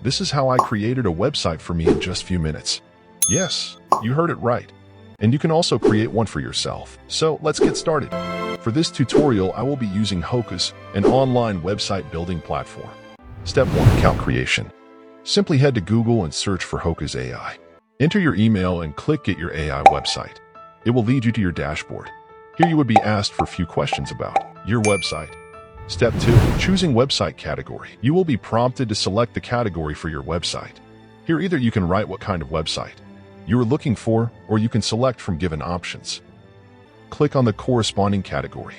This is how I created a website for me in just a few minutes. Yes, you heard it right. And you can also create one for yourself. So let's get started. For this tutorial, I will be using Hocoos, an online website building platform. Step 1. Account creation. Simply head to Google and search for Hocoos AI. Enter your email and click Get Your AI Website. It will lead you to your dashboard. Here you would be asked for a few questions about your website. Step 2. Choosing website category. You will be prompted to select the category for your website. Here either you can write what kind of website you are looking for, or you can select from given options. Click on the corresponding category.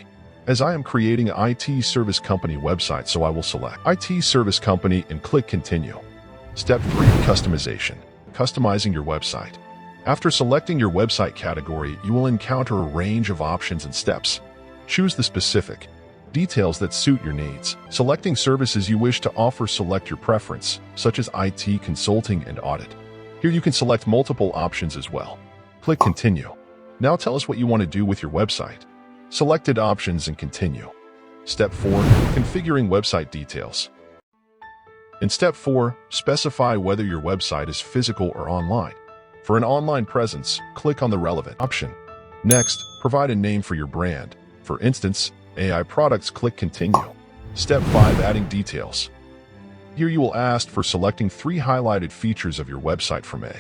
As I am creating an IT service company website, so I will select IT service company and click Continue. Step 3. Customization. Customizing your website. After selecting your website category, you will encounter a range of options and steps. Choose the specific details that suit your needs. Selecting services you wish to offer, select your preference, such as IT, consulting, and audit. Here you can select multiple options as well. Click Continue. Now tell us what you want to do with your website. Selected options and continue. Step 4. Configuring website details. In Step 4, specify whether your website is physical or online. For an online presence, click on the relevant option. Next, provide a name for your brand. For instance, AI Products, click Continue. Step 5. Adding details. Here you will ask for selecting 3 highlighted features of your website from a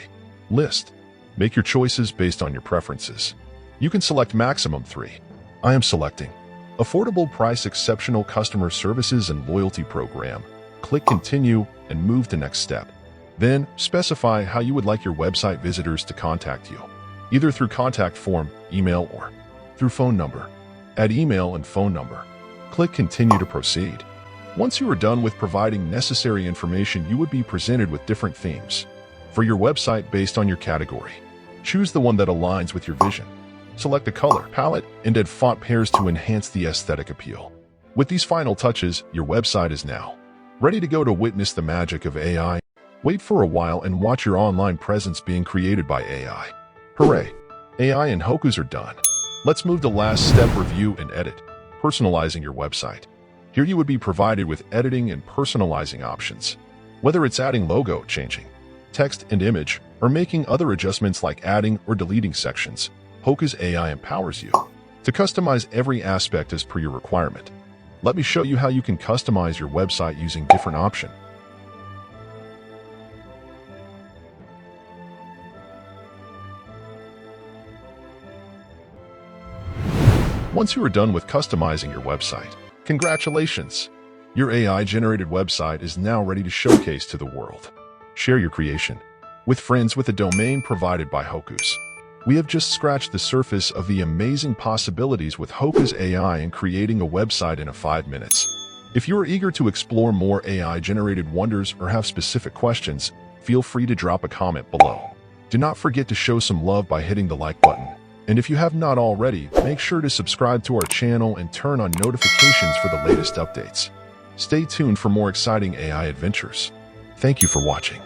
list. Make your choices based on your preferences. You can select maximum 3. I am selecting affordable price, exceptional customer services, and loyalty program. Click Continue and move to next step. Then, specify how you would like your website visitors to contact you, either through contact form, email, or through phone number. Add email and phone number. Click Continue to proceed. Once you are done with providing necessary information, you would be presented with different themes for your website based on your category. Choose the one that aligns with your vision. Select a color palette and add font pairs to enhance the aesthetic appeal. With these final touches, your website is now ready to go to witness the magic of AI. Wait for a while and watch your online presence being created by AI. Hooray! AI and Hocoos are done. Let's move to last step: review and edit. Personalizing your website. Here you would be provided with editing and personalizing options. Whether it's adding logo, changing text and image, or making other adjustments like adding or deleting sections, Hocoos AI empowers you to customize every aspect as per your requirement. Let me show you how you can customize your website using different options. Once you are done with customizing your website, congratulations! Your AI-generated website is now ready to showcase to the world. Share your creation with friends with a domain provided by Hocoos. We have just scratched the surface of the amazing possibilities with Hocoos AI in creating a website in 5 minutes. If you are eager to explore more AI-generated wonders or have specific questions, feel free to drop a comment below. Do not forget to show some love by hitting the like button. And if you have not already, make sure to subscribe to our channel and turn on notifications for the latest updates. Stay tuned for more exciting AI adventures. Thank you for watching.